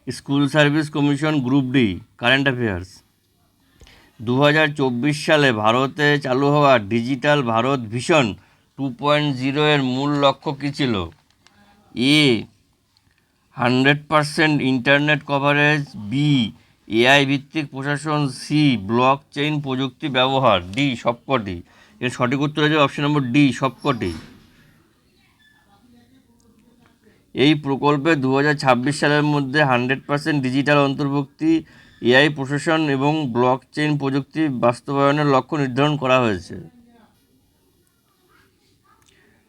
School service commission group D current affairs. 2024 সালে ভারতে চালু হওয়া ডিজিটাল ভারত ভিশন 2.0 এর মূল লক্ষ্য কী ছিল? এ 100% ইন্টারনেট কভারেজ, বি এআই ভিত্তিক প্রশাসন, সি ব্লক চেইন প্রযুক্তি ব্যবহার, ডি সবকটি। এর সঠিক উত্তর হচ্ছে অপশন নম্বর ডি সবকটি। এই প্রকল্পে 2026 সালের মধ্যে 100% ডিজিটাল অন্তর্ভুক্তি, এআই প্রশাসন এবং ব্লক চেইন প্রযুক্তি বাস্তবায়নের লক্ষ্য নির্ধারণ করা হয়েছে।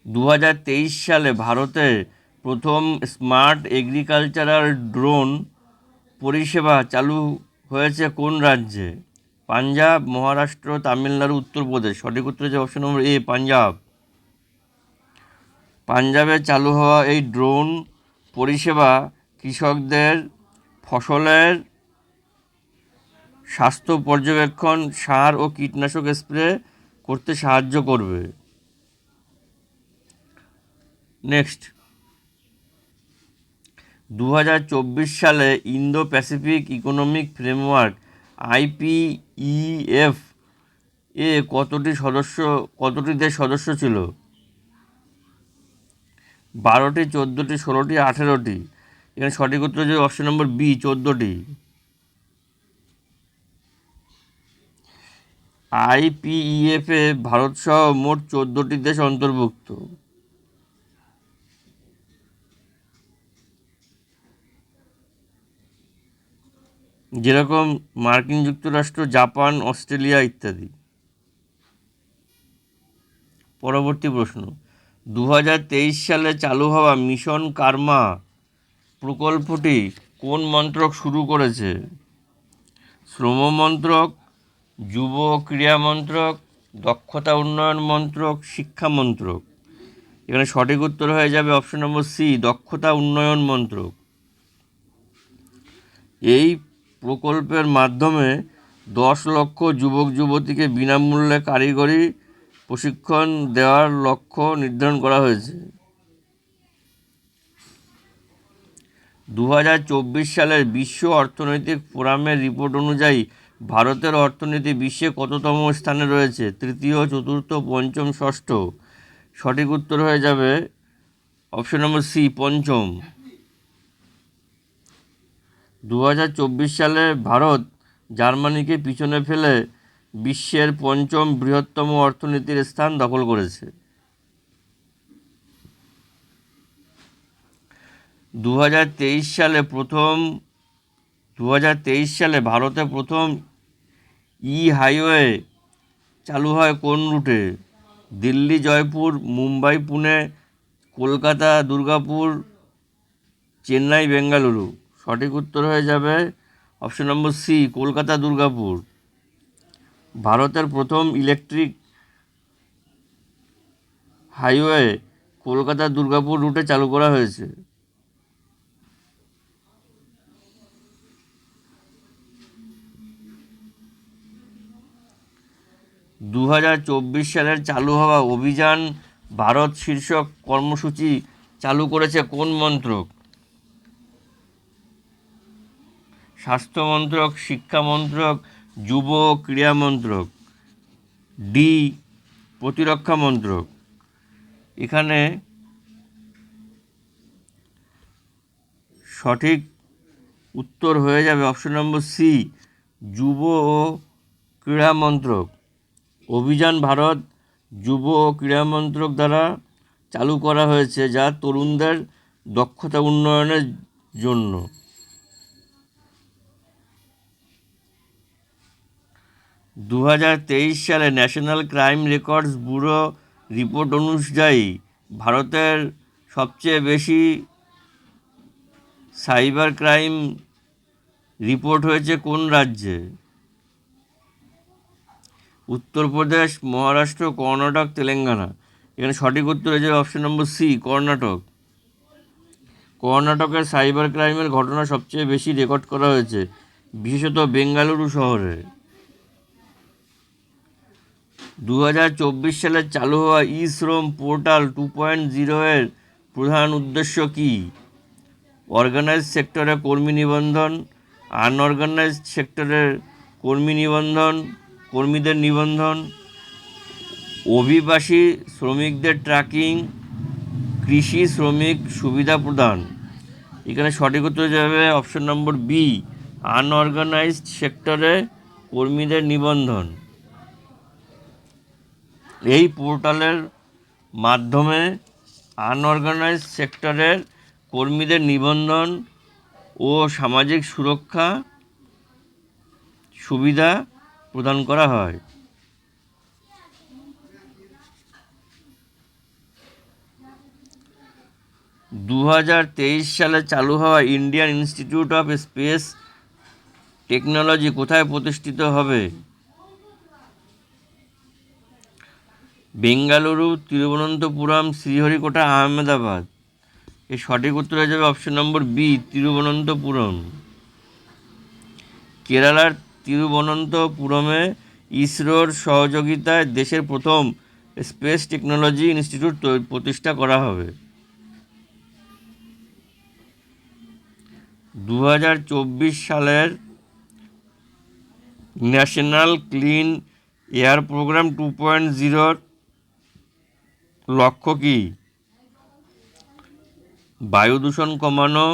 2023 সালে ভারতে প্রথম স্মার্ট এগ্রিকালচারাল ড্রোন পরিষেবা চালু হয়েছে কোন রাজ্যে? পাঞ্জাব, মহারাষ্ট্র, তামিলনাড়ু, উত্তরপ্রদেশ। সঠিক উত্তর হচ্ছে অপশন নম্বর এ পাঞ্জাব। পাঞ্জাবে চালু হওয়া এই ড্রোন পরিষেবা কৃষকদের ফসলের স্বাস্থ্য পর্যবেক্ষণ, সার ও কীটনাশক স্প্রে করতে সাহায্য করবে। নেক্সট, 2024 সালে Indo Pacific economic framework IPEF এ কতটি দেশ সদস্য ছিল? 12টি, 14টি, 16টি, 18টি। এখানে সঠিক উত্তর হচ্ছে অপশন নম্বর বি 14টি। IPEF এ ভারত সহ মোট 14টি দেশ অন্তর্ভুক্ত। যেরকম মার্কিন যুক্তরাষ্ট্র, জাপান, অস্ট্রেলিয়া ইত্যাদি। পরবর্তী প্রশ্ন, 2023 সালে চালু হওয়া মিশন কার্মা প্রকল্পটি কোন মন্ত্রক শুরু করেছে? শ্রম মন্ত্রক, যুব ও ক্রীড়া মন্ত্রক, দক্ষতা উন্নয়ন মন্ত্রক, শিক্ষা মন্ত্রক। এখানে সঠিক উত্তর হয়ে যাবে অপশন নম্বর সি দক্ষতা উন্নয়ন মন্ত্রক। এই প্রকল্পের মাধ্যমে 10 লক্ষ যুবক যুবতীকে বিনামূল্যে কারিগরি প্রশিক্ষণ দেওয়ার লক্ষ্য নির্ধারণ করা হয়েছে। 2024 সালের বিশ্ব অর্থনৈতিক ফোরামের রিপোর্ট অনুযায়ী ভারতের অর্থনীতি বিশ্বে কততম স্থানে রয়েছে? তৃতীয়, চতুর্থ, পঞ্চম, ষষ্ঠ। সঠিক উত্তর হয়ে যাবে অপশন নম্বর সি পঞ্চম। 2024 সালে ভারত জার্মানিকে পিছনে ফেলে বিশ্বের পঞ্চম বৃহত্তম অর্থনীতির স্থান দখল করেছে। 2023 সালে ভারতে প্রথম হাইওয়ে চালু হয় কোন রুটে? দিল্লি জয়পুর, মুম্বাই পুনে, কলকাতা দুর্গাপুর, চেন্নাই বেঙ্গালুরু। সঠিক উত্তর হয়ে যাবে option number C Kolkata Durgapur. ভারতের প্রথম ইলেকট্রিক হাইওয়ে কলকাতা দুর্গাপুর রুটে চালু করা হয়েছে। 2024 সালের চালু হওয়া অভিযান ভারত শীর্ষক কর্মসূচি চালু করেছে কোন মন্ত্রক? স্বাস্থ্য মন্ত্রক, শিক্ষা মন্ত্রক, যুব ও ক্রীড়া মন্ত্রক, ডি প্রতিরক্ষা মন্ত্রক। এখানে সঠিক উত্তর হয়ে যাবে অপশন নম্বর সি যুব ও ক্রীড়া মন্ত্রক। অভিযান ভারত যুব ও ক্রীড়া মন্ত্রক দ্বারা চালু করা হয়েছে, যা তরুণদের দক্ষতা উন্নয়নের জন্য। 2023 সালে national crime records bureau report অনুযায়ী ভারতের সবচেয়ে বেশি সাইবার ক্রাইম রিপোর্ট হয়েছে কোন রাজ্যে? উত্তরপ্রদেশ, মহারাষ্ট্র, কর্ণাটক, তেলেঙ্গানা। এখানে সঠিক উত্তর হয়েছে অপশন নম্বর সি কর্ণাটক। কর্ণাটকের সাইবার ক্রাইমের ঘটনা সবচেয়ে বেশি রেকর্ড করা হয়েছে, বিশেষত বেঙ্গালুরু শহরে। 2024 সালে চালু হওয়া ই শ্রম পোর্টাল 2.0 এর প্রধান উদ্দেশ্য কী? অর্গানাইজড সেক্টরে কর্মী নিবন্ধন, আনঅর্গানাইজড সেক্টরের কর্মী নিবন্ধন, কর্মীদের নিবন্ধন, অভিবাসী শ্রমিকদের ট্র্যাকিং, কৃষি শ্রমিক সুবিধা প্রদান। এখানে সঠিক উত্তর যাবে অপশন নম্বর বি, আনঅর্গানাইজড সেক্টরে কর্মীদের নিবন্ধন। এই পোর্টালের মাধ্যমে আনঅর্গানাইজড সেক্টরের কর্মীদের নিবন্ধন ও সামাজিক সুরক্ষা সুবিধা প্রদান করা হয়। দু সালে চালু হওয়া Indian institute of speech technology কোথায় প্রতিষ্ঠিত হবে? বেঙ্গালুরু, তিরুবনন্তপুরম, শ্রীহরিকোটা, আহমেদাবাদ। এর সঠিক উত্তর হয়ে যাবে অপশন নম্বর বি, তিরুবনন্তপুরম। কেরালার তিরুবনন্তপুরমে ইসরোর সহযোগিতায় দেশের প্রথম স্পেস টেকনোলজি ইনস্টিটিউট প্রতিষ্ঠা করা হবে। 2024 সালের ন্যাশনাল ক্লিন এয়ার প্রোগ্রাম 2.0 লক্ষ্য কি? বায়ু দূষণ কমানো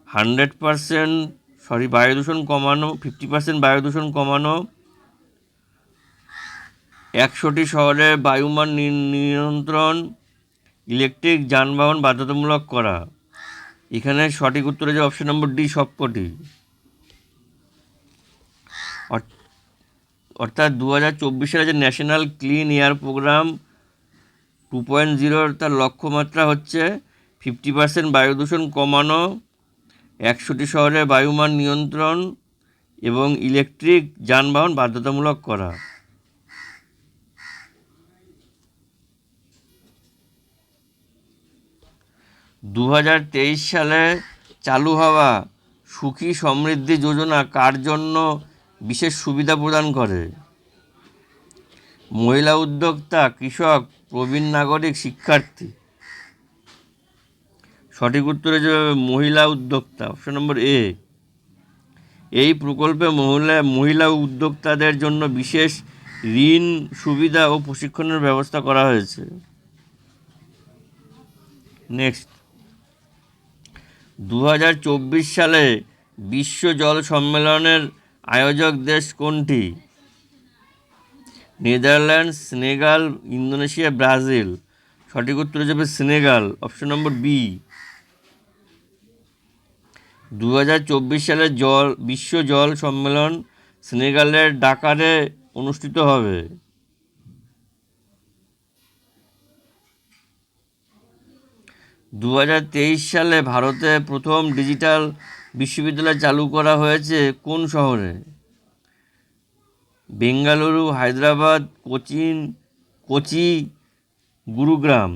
50% বায়ু দূষণ কমানো, 100টি শহরে বায়ুমান নিয়ন্ত্রণ, ইলেকট্রিক যানবাহন বাধ্যতামূলক করা। এখানে সঠিক উত্তর হচ্ছে অপশন নম্বর ডি, সবকটি। অর্থাৎ 2024 সালে যে ন্যাশনাল ক্লিন এয়ার প্রোগ্রাম 2.0 তার লক্ষ্যমাত্রা হচ্ছে 50% বায়ু দূষণ কমানো, 100টি শহরে বায়ুমান নিয়ন্ত্রণ এবং ইলেকট্রিক যানবাহন বাধ্যতামূলক করা। দু সালে চালু হওয়া সুখী সমৃদ্ধি যোজনা কার জন্য বিশেষ সুবিধা প্রদান করে? মহিলা উদ্যোক্তা, কৃষক, প্রবীণ নাগরিক, শিক্ষার্থী। সঠিক উত্তর হচ্ছে মহিলা উদ্যোক্তা, অপশন নম্বর এ। এই প্রকল্পে মহিলা উদ্যোক্তাদের জন্য বিশেষ ঋণ সুবিধা ও প্রশিক্ষণের ব্যবস্থা করা হয়েছে। নেক্সট, 2024 সালে বিশ্ব জল সম্মেলনের আয়োজক দেশ কোনটি? Netherlands, Senegal, Indonesia, Brazil. সঠিক উত্তর যাবে সেনেগাল, অপশন নম্বর বি। 2024 সালে বিশ্ব জল সম্মেলন সেনেগালের ডাকারে অনুষ্ঠিত হবে। দু সালে ভারতে প্রথম ডিজিটাল বিশ্ববিদ্যালয় চালু করা হয়েছে কোন শহরে? বেঙ্গালুরু, হায়দ্রাবাদ, কোচি, গুরুগ্রাম।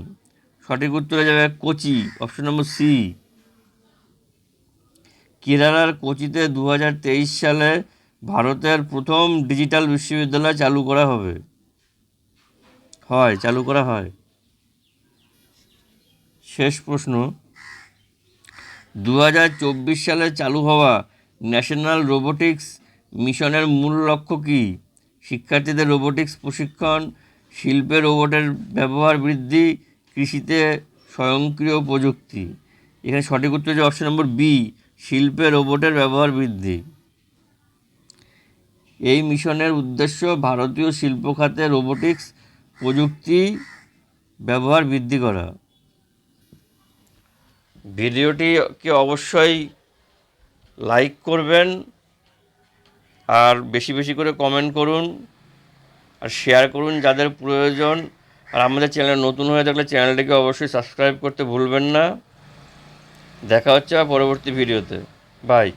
সঠিক উত্তর হয়ে যাবে কোচি, অপশন নম্বর সি। কেরালার কোচিতে 2023 সালে ভারতের প্রথম ডিজিটাল বিশ্ববিদ্যালয় চালু করা হয়। শেষ প্রশ্ন, 2024 সালে চালু হওয়া ন্যাশনাল রোবোটিক্স মিশনের মূল লক্ষ্য কী? শিক্ষার্থীদের রোবোটিক্স প্রশিক্ষণ, শিল্পে রোবটের ব্যবহার বৃদ্ধি, কৃষিতে স্বয়ংক্রিয় প্রযুক্তি। এখানে সঠিক উত্তর হচ্ছে অপশন নম্বর বি, শিল্পে রোবটের ব্যবহার বৃদ্ধি। এই মিশনের উদ্দেশ্য ভারতীয় শিল্প খাতে রোবোটিক্স প্রযুক্তি ব্যবহার বৃদ্ধি করা। ভিডিওটিকে অবশ্যই লাইক করবেন, আর বেশি বেশি করে কমেন্ট করুন আর শেয়ার করুন যাদের প্রয়োজন। আর আমাদের চ্যানেল নতুন হয়ে থাকলে চ্যানেলটিকে অবশ্যই সাবস্ক্রাইব করতে ভুলবেন না। দেখা হচ্ছে পরবর্তী ভিডিওতে। বাই।